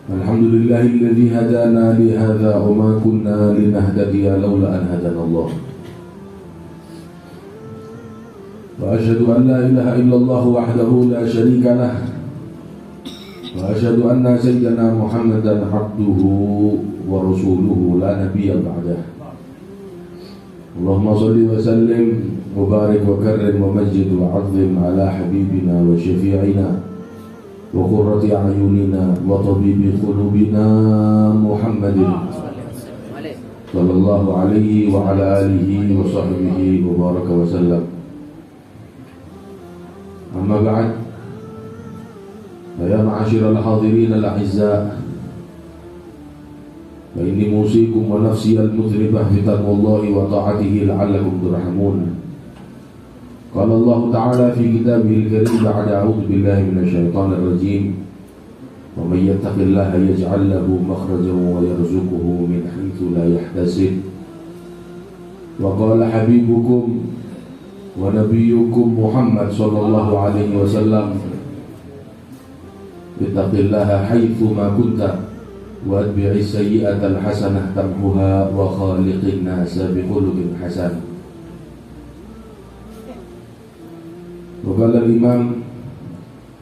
Alhamdulillahilladzi hadana li hadza wa ma kunna linahtadiya laula an hadana Allah. Wa asyhadu an la ilaha illallah wahdahu la syarika lah. Wa asyhadu anna sayyidana Muhammadan abduhu wa rasuluhu la nabiyya ba'dah. Allahumma shalli wa sallim wa barik wa karrim wa majjid wa 'azzim ala habibina wa syafi'ina wa qurrati a'yunina wa tabibi qulubina Muhammadin sallallahu alaihi wa ala alihi wa sahbihi wa baraka wa sallam. Amma ba'd, ya ma'asyiral hadirin al-a'izza, wa inni musikum wa nafsi al-mudhribah fi taqwallahi wa ta'atihi la'allakum turhamun. Qala Allah Ta'ala fi kitabihil karim ba'da a'udzu billahi minasy syaithanir rajim. Wa may yattaqillaha yaj'al lahu makhrajan wa yarzuqhu min haitsu la yahtasib. Wa qala habibukum wa nabiyyukum Muhammad sallallahu alaihi wasallam, ittaqillaha haitsu ma kunta wa atbi'is sayyi'atal hasanah tamhuha wa khaliqin nasa bi khuluqin hasan. Waqala al-Imam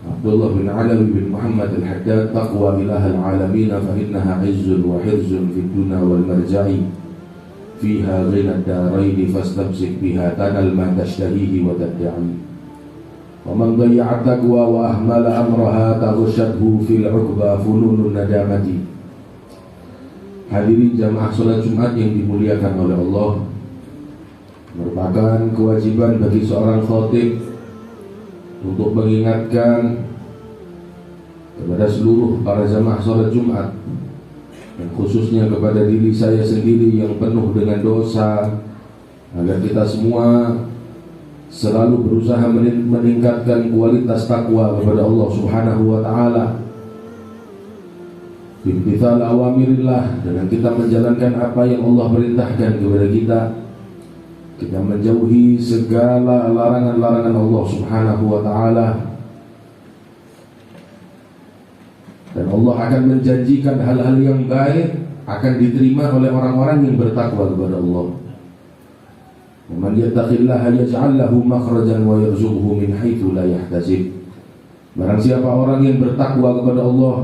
Abdullah bin Alawi bin Muhammad al-Haddad, taqwa ilahal alamin fa innaha izzun wa hirzun fid dunya wal marja'i fiha ghina ad-darain fastamsik biha tanal ma tashtahihi wa tad'i. Wa man dayya'a taqwa wa ahmala amraha taghshadhu fil 'uqba fununun nadamati. Hadirin jamaah salat Jumat yang dimuliakan oleh Allah, merupakan kewajiban bagi seorang khatib untuk mengingatkan kepada seluruh para jamaah salat Jumat, dan khususnya kepada diri saya sendiri yang penuh dengan dosa, agar kita semua selalu berusaha meningkatkan kualitas takwa kepada Allah Subhanahu wa Ta'ala, bimtithal awamirillah, dengan kita menjalankan apa yang Allah perintahkan kepada kita menjauhi segala larangan-larangan Allah Subhanahu wa Ta'ala. Dan Allah akan menjanjikan hal-hal yang baik akan diterima oleh orang-orang yang bertakwa kepada Allah. Man yattaqillaha yaj'al lahu makhrajan wa yarzuqhu min haitsu la yahtasib. Barang siapa orang yang bertakwa kepada Allah,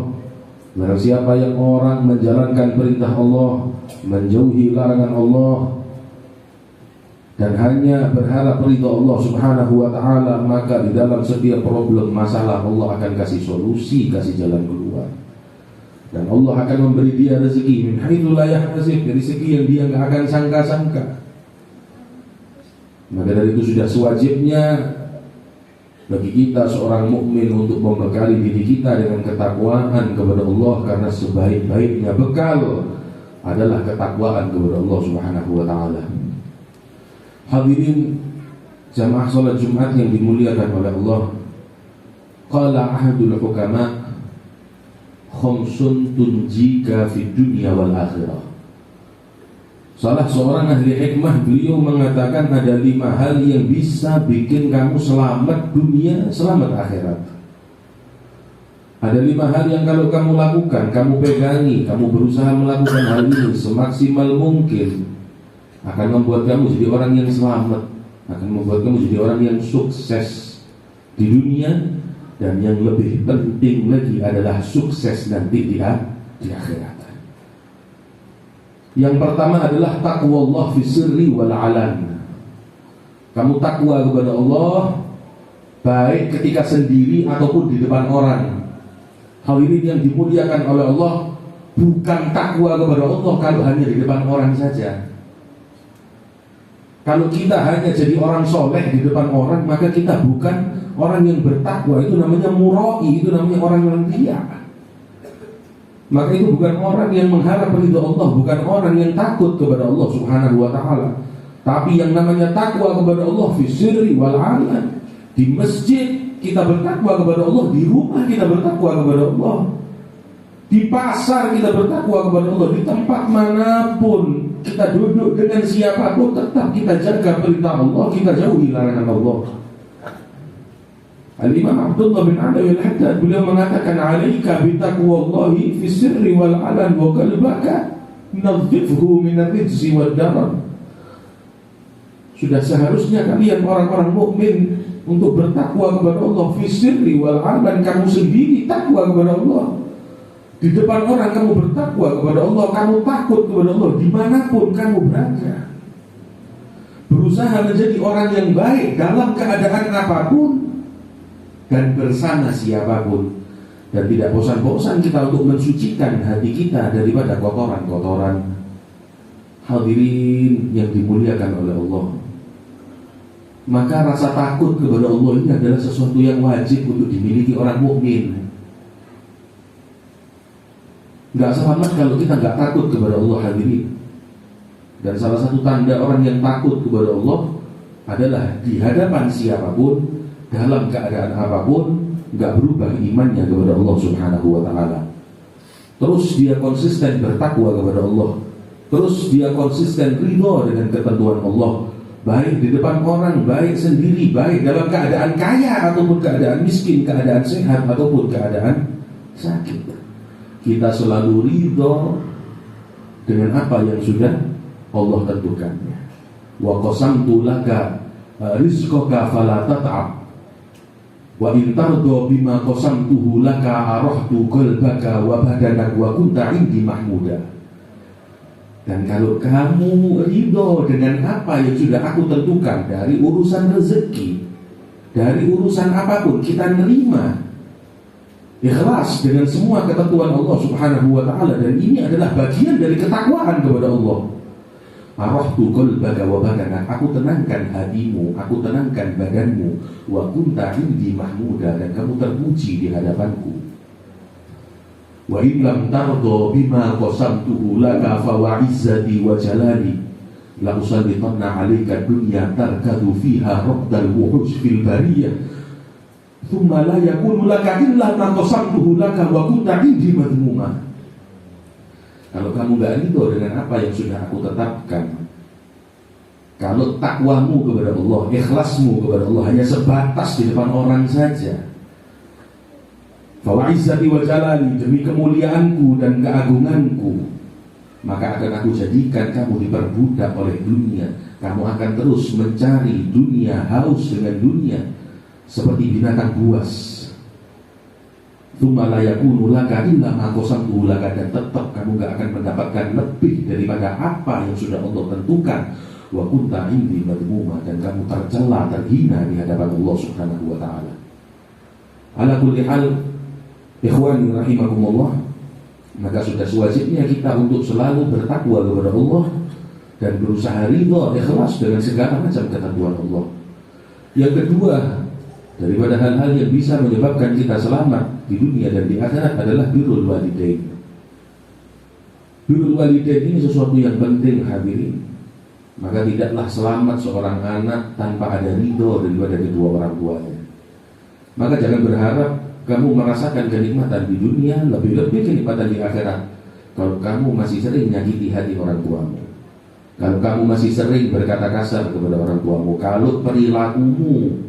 barang siapa yang orang menjalankan perintah Allah, menjauhi larangan Allah, dan hanya berharap ridha Allah Subhanahu wa Ta'ala, maka di dalam setiap problem masalah Allah akan kasih solusi, kasih jalan keluar. Dan Allah akan memberi dia rezeki min haitsu la yahtasib, dari segi yang dia enggak akan sangka-sangka. Maka dari itu sudah sewajibnya bagi kita seorang mukmin untuk membekali diri kita dengan ketakwaan kepada Allah, karena sebaik-baiknya bekal adalah ketakwaan kepada Allah Subhanahu wa Ta'ala. Hadirin jamaah salat Jumat yang dimuliakan oleh Allah, qala ahadul hukama khamsun tunjika fid dunya wal akhirah. Salah seorang ahli hikmah, beliau mengatakan ada 5 hal yang bisa bikin kamu selamat dunia, selamat akhirat. Ada 5 hal yang kalau kamu lakukan, kamu pegangi, kamu berusaha melakukan hal ini semaksimal mungkin, akan membuat kamu jadi orang yang selamat, akan membuat kamu jadi orang yang sukses di dunia, dan yang lebih penting lagi adalah sukses nanti di akhirat. Yang pertama adalah taqwallah fi sirri wal alan. Kamu takwa kepada Allah baik ketika sendiri ataupun di depan orang. Hal ini yang dimuliakan oleh Allah, bukan takwa kepada Allah kalau hanya di depan orang saja. Kalau kita hanya jadi orang soleh di depan orang, maka kita bukan orang yang bertakwa. Itu namanya murai, itu namanya orang yang riya. Maka itu bukan orang yang mengharap ridha Allah, bukan orang yang takut kepada Allah Subhanahu wa Ta'ala. Tapi yang namanya takwa kepada Allah fi sirri wal alan. Di masjid kita bertakwa kepada Allah, di rumah kita bertakwa kepada Allah, di pasar kita bertakwa kepada Allah, di tempat manapun kita duduk dengan siapapun, tetap kita jaga perintah Allah, kita jauhi larangan Allah. Al-Imam Abdullah bin Alawi al-Haddad beliau mengatakan, alaika bitaqwallahi fi sirri wal alan wa qalbaka nadhifhu min ar-rijzi wad darar. Sudah seharusnya kalian orang-orang mukmin untuk bertakwa kepada Allah fi sirri wal alan. Kamu sendiri takwa kepada Allah, di depan orang kamu bertakwa kepada Allah, kamu takut kepada Allah dimanapun kamu berada. Berusaha menjadi orang yang baik dalam keadaan apapun dan bersama siapapun. Dan tidak bosan-bosan kita untuk mensucikan hati kita daripada kotoran-kotoran. Hadirin yang dimuliakan oleh Allah, maka rasa takut kepada Allah ini adalah sesuatu yang wajib untuk dimiliki orang mukmin. Gak selamat kalau kita gak takut kepada Allah, hadirin. Dan salah satu tanda orang yang takut kepada Allah adalah di hadapan siapapun, dalam keadaan apapun, gak berubah imannya kepada Allah subhanahu wa ta'ala. Terus dia konsisten bertakwa kepada Allah, terus dia konsisten ridha dengan ketentuan Allah, baik di depan orang, baik sendiri, baik dalam keadaan kaya ataupun keadaan miskin, keadaan sehat ataupun keadaan sakit. Kita selalu ridha dengan apa yang sudah Allah tentukannya. Wa qasamtu laka rizqaka fala tat'ab wa in tarda bima qasamtuhu laka arahtu qalbaka wa badanak wa kunta indi mahmuda. Dan kalau kamu ridho dengan apa yang sudah aku tentukan, dari urusan rezeki, dari urusan apapun, kita nerima ikhlas dengan semua ketentuan Allah subhanahu wa ta'ala. Dan ini adalah bagian dari ketakwaan kepada Allah. Arahtu qalbaka wa badanak, aku tenangkan hatimu, aku tenangkan badanmu, wa kunta indi mahmuda, dan kamu terpuji di hadapanku. Wa illam tardo bima qasamtuhu laka fa wa izzati wa jalali la usallitanna 'alaika dunya tarkadu fiha rabdal wuhush fil bariyah thumma la yakunu laka illa ma qasamtuhu laka wa kunta indi madhmuma. Kalau kamu gak ridho dengan apa yang sudah aku tetapkan, kalau takwamu kepada Allah, ikhlasmu kepada Allah hanya sebatas di depan orang saja, fawa'izzati wa jalali, demi kemuliaanku dan keagunganku, maka akan aku jadikan kamu diperbudak oleh dunia. Kamu akan terus mencari dunia, haus dengan dunia seperti binatang buas. Tsumma la yakunu laka illa ma qasamtuhu laka, dan tetap kamu gak akan mendapatkan lebih daripada apa yang sudah Allah tentukan. Wa kunta indi madhmuma, dan kamu tercela, terhina di hadapan Allah subhanahu wa ta'ala. Ala kulli hal, ikhwani rahimakumullah, maka sudah sewajibnya kita untuk selalu bertakwa kepada Allah dan berusaha ridha, ikhlas dengan segala macam ketentuan Allah. Yang kedua, daripada hal-hal yang bisa menyebabkan kita selamat di dunia dan di akhirat adalah birrul walidain. Birrul walidain ini sesuatu yang penting, hadirin. Maka tidaklah selamat seorang anak tanpa ada ridho daripada kedua orang tuanya. Maka jangan berharap kamu merasakan kenikmatan di dunia, lebih-lebih kenikmatan di akhirat, kalau kamu masih sering menyakiti hati orang tuamu, kalau kamu masih sering berkata kasar kepada orang tuamu, kalau perilakumu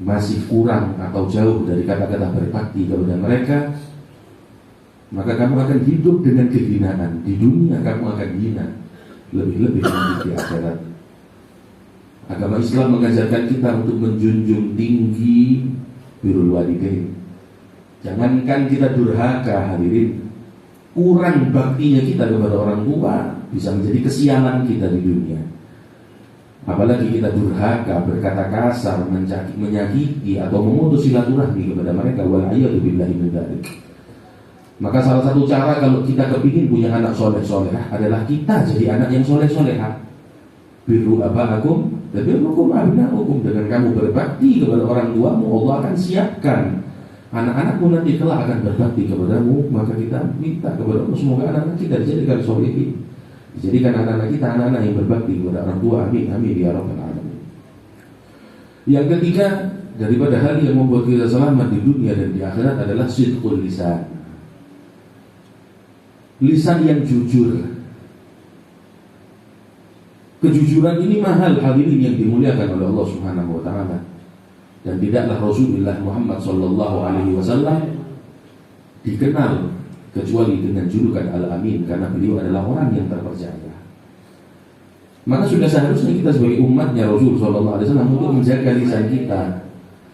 masih kurang atau jauh dari kata-kata berbakti kepada mereka, maka kamu akan hidup dengan kehinaan. Di dunia kamu akan hina, lebih-lebih nanti di akhirat. Agama Islam mengajarkan kita untuk menjunjung tinggi birrul walidain. Jangankan kita durhaka, hadirin, kurang baktinya kita kepada orang tua bisa menjadi kesialan kita di dunia. Apalagi kita durhaka, berkata kasar, menyakiti atau memutus silaturahmi kepada mereka, wal'iyadu billahi min dzalik. Maka salah satu cara kalau kita kepingin punya anak soleh-solehah adalah kita jadi anak yang soleh-solehah. Birru aba'akum dan birrukum abna'ukum. Dengan kamu berbakti kepada orang tuamu, Allah akan siapkan anak-anakmu nanti kelak akan berbakti kepadamu. Maka kita minta kepada Allah semoga anak-anak kita dijadikan solehin, dijadikan anak-anak kita anak-anak yang berbakti kepada orang tua. Amin, amin ya rabbal alamin. Yang ketiga, daripada hal yang membuat kita selamat di dunia dan di akhirat adalah sidqul lisan. Lisan yang jujur. Kejujuran ini mahal, hadirin yang dimuliakan oleh Allah subhanahu wa ta'ala. Dan tidaklah Rasulullah Muhammad sallallahu alaihi wasallam dikenal kecuali dengan julukan Al-Amin, karena beliau adalah orang yang terpercaya. Maka sudah seharusnya kita sebagai umatnya Rasul sallallahu alaihi wasallam untuk menjaga lisan kita.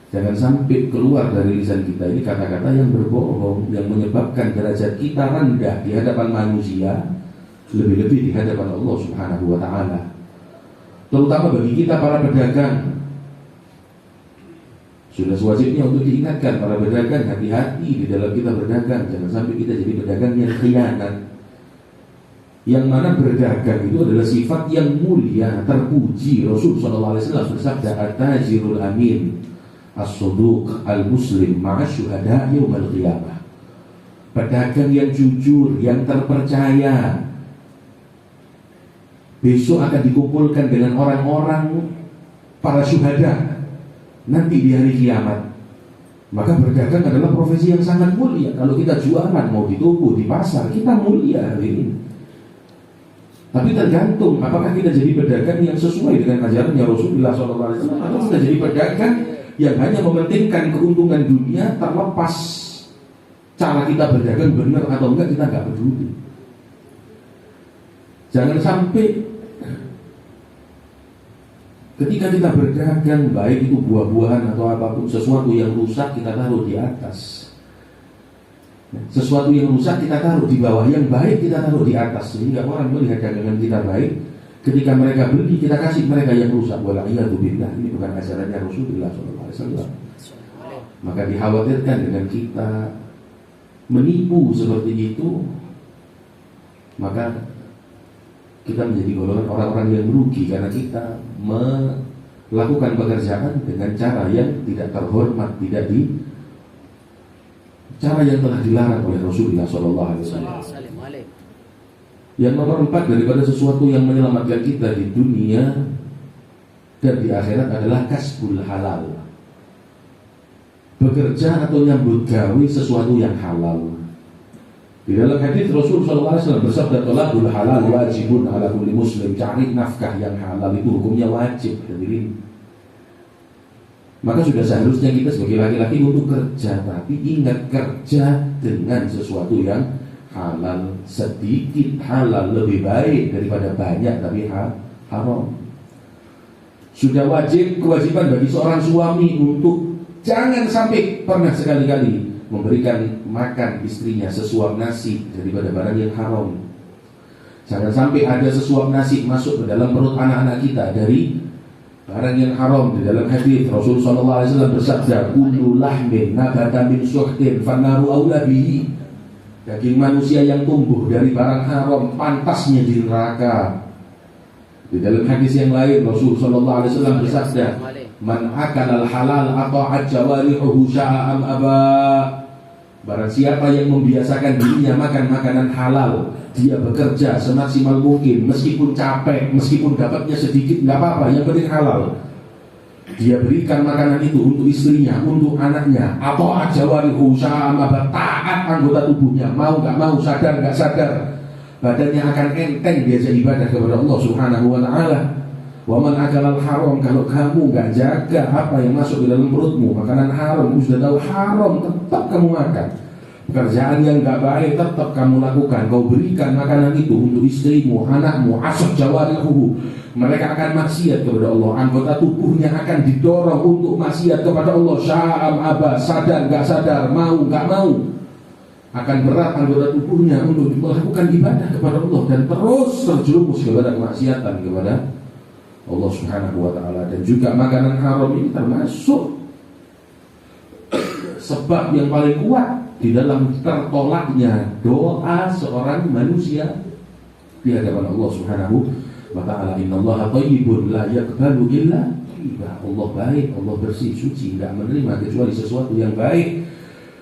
Jangan sampai keluar dari lisan kita ini kata-kata yang berbohong, yang menyebabkan derajat kita rendah di hadapan manusia, lebih-lebih di hadapan Allah Subhanahu wa ta'ala. Terutama bagi kita para pedagang, sudah sewajibnya untuk diingatkan para pedagang, hati-hati di dalam kita berdagang. Jangan sampai kita jadi pedagang yang khianat. Yang mana berdagang itu adalah sifat yang mulia, terpuji. Rasul SAW bersabda, at-tajirul amin as-suduq al-muslim ma'asyuhada yawmal qiyamah. Pedagang yang jujur, yang terpercaya, besok akan dikumpulkan dengan orang-orang para syuhada nanti di hari kiamat. Maka berdagang adalah profesi yang sangat mulia. Kalau kita jualan mau di toko, di pasar, kita mulia hari ini. Tapi tergantung apakah kita jadi pedagang yang sesuai dengan ajarannya Rasulullah SAW, atau kita jadi pedagang yang hanya mementingkan keuntungan dunia, terlepas cara kita berdagang benar atau enggak, kita enggak peduli. Jangan sampai ketika kita berdagang, baik itu buah-buahan atau apapun, sesuatu yang rusak kita taruh di atas, sesuatu yang rusak kita taruh di bawah, yang baik kita taruh di atas, sehingga orang melihat dagangan kita baik. Ketika mereka beli, kita kasih mereka yang rusak. Wala'iyadzubillah, ini bukan ajarannya Rasulullah SAW. Maka dikhawatirkan dengan kita menipu seperti itu, maka kita menjadi golongan orang-orang yang merugi, karena kita melakukan pekerjaan dengan cara yang tidak terhormat, tidak di cara yang telah dilarang oleh Rasulullah SAW. Yang nomor 4 daripada sesuatu yang menyelamatkan kita di dunia dan di akhirat adalah kasbul halal. Bekerja atau nyambut gawe sesuatu yang halal. Di dalam hadis Rasul SAW bersabda, talabul halal wajibun ala kulli muslim. Cari nafkah yang halal itu hukumnya wajib. Hadirin, maka sudah seharusnya kita sebagai laki-laki untuk kerja, tapi ingat, kerja dengan sesuatu yang halal. Sedikit halal lebih baik daripada banyak tapi haram. Sudah wajib, kewajiban bagi seorang suami untuk jangan sampai pernah sekali-kali memberikan makan istrinya sesuap nasi daripada barang yang haram. Jangan sampai ada sesuap nasi masuk ke dalam perut anak-anak kita dari barang yang haram. Di dalam hadis Rasulullah SAW bersabda, kullu lahmin nabata min suhtin fannaru aula bihi. Daging manusia yang tumbuh dari barang haram pantasnya di neraka. Di dalam hadis yang lain Rasulullah SAW bersabda, man akal al-halal ata'at jawarihuhu sya'am aba. Barang siapa yang membiasakan dirinya makan makanan halal, dia bekerja semaksimal mungkin, meskipun capek, meskipun dapatnya sedikit, nggak apa-apa, yang penting halal. Dia berikan makanan itu untuk istrinya, untuk anaknya, atau ajawarihu sya'am aba, taat anggota tubuhnya, mau nggak mau, sadar nggak sadar, badannya akan enteng diajak ibadah kepada Allah Subhanahu wa ta'ala. Waman akalal haram, kalau kamu nggak jaga apa yang masuk ke dalam perutmu, makanan haram, kamu sudah tahu haram, tetap kamu makan. Pekerjaan yang nggak baik tetap kamu lakukan. Kau berikan makanan itu untuk istrimu, anakmu, asal jawarihu, mereka akan maksiat kepada Allah. Anggota tubuhnya akan didorong untuk maksiat kepada Allah. Sya'am aba, sadar nggak sadar, mau nggak mau, akan berat anggota tubuhnya untuk melakukan ibadah kepada Allah dan terus terjerumus kepada kemaksiatan kepada Allah Subhanahu wa ta'ala. Dan juga makanan haram ini termasuk sebab yang paling kuat di dalam tertolaknya doa seorang manusia di hadapan Allah Subhanahu wa ta'ala. Innallaha thayyibun la yaqbalu illa thayyiban. Allah baik, Allah bersih, suci, tidak menerima kecuali sesuatu yang baik,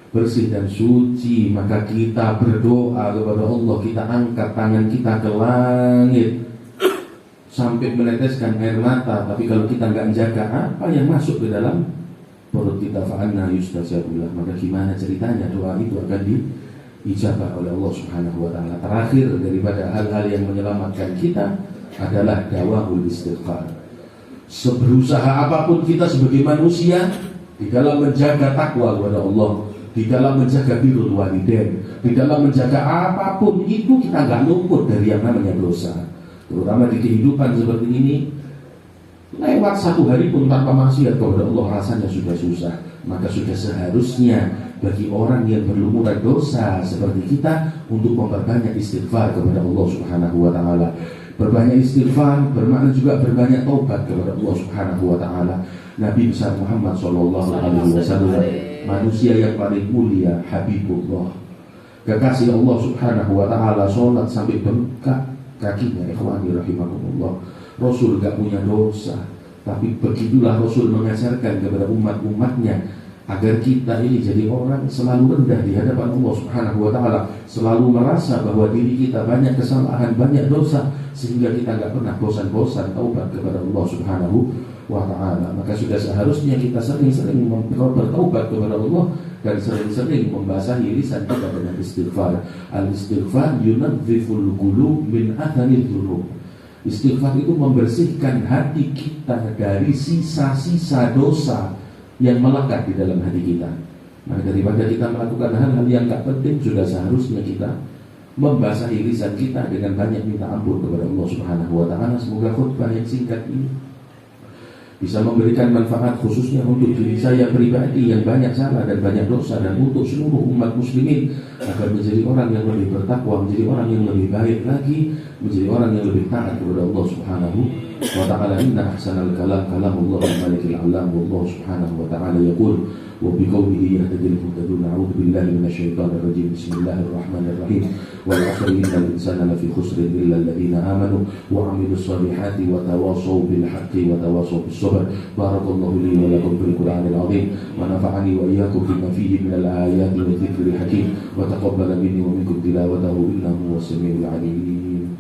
bersih dan suci. Maka kita berdoa kepada Allah, kita angkat tangan kita ke langit sampai meneteskan air mata, tapi kalau kita nggak menjaga apa yang masuk ke dalam perut kita, fa'anna yustajabulah, maka gimana ceritanya doa itu akan diijabah oleh Allah Subhanahu wa ta'ala. Terakhir daripada hal-hal yang menyelamatkan kita adalah dawahul istighfar. Seberusaha apapun kita sebagai manusia, di dalam menjaga takwa kepada Allah, di dalam menjaga birrul walidain, di dalam menjaga apapun itu kita nggak luput dari yang namanya dosa. Terutama di kehidupan seperti ini, lewat satu hari pun tanpa maksiat kepada Allah rasanya sudah susah. Maka sudah seharusnya bagi orang yang berlumuran dosa seperti kita untuk memperbanyak istighfar kepada Allah Subhanahu wa taala. Berbanyak istighfar bermakna juga berbanyak taubat kepada Allah Subhanahu wa taala. Nabi besar Muhammad sallallahu alaihi wasallam, manusia yang paling mulia, Habibullah, kekasih Allah Subhanahu wa taala, sholat sampai bengkak kakinya. Ikhwani rahimakumullah. Rasul gak punya dosa, tapi begitulah Rasul mengajarkan kepada umat-umatnya agar kita ini jadi orang selalu rendah di hadapan Allah Subhanahu wa taala, selalu merasa bahwa diri kita banyak kesalahan, banyak dosa, sehingga kita gak pernah bosan-bosan taubat kepada Allah Subhanahu wa ta'ala. Maka sudah seharusnya kita sering-sering bertaubat kepada Allah dan sering-sering membasahi lisan kita dengan istighfar. Al-istighfar yunadziful qulub min athanil dzunub. Istighfar itu membersihkan hati kita dari sisa-sisa dosa yang melekat di dalam hati kita. Maka daripada kita melakukan hal-hal yang tak penting, sudah seharusnya kita membasahi lisan kita dengan banyak minta ampun kepada Allah Subhanahu wa ta'ala. Semoga khutbah yang singkat ini bisa memberikan manfaat khususnya untuk diri saya pribadi yang banyak salah dan banyak dosa, dan untuk seluruh umat muslimin agar menjadi orang yang lebih bertakwa, menjadi orang yang lebih baik lagi, menjadi orang yang lebih taat kepada Allah Subhanahu wa ta'ala. Inna ahsanal kalam kalamullah al-malikil alam, wallahu subhanahu wa ta'ala yaqul wa biqawlihi yahtadil muhtadun. A'udzu billahi minasyaitonir rajim. Bismillahirrahmanirrahim. Wal 'asri innal insana lafi khusrin illa alladziina aamanu wa 'amilus shalihati wa tawashaw bil haqqi wa tawashaw bis sabr. Barakallahu li wa lakum fil Qur'anil 'azim wa nafa'ani wa iyyakum bima fihi minal ayati wa dzikril hakim wa taqabbala minni wa minkum tilawatahu innahu was samiul 'alim.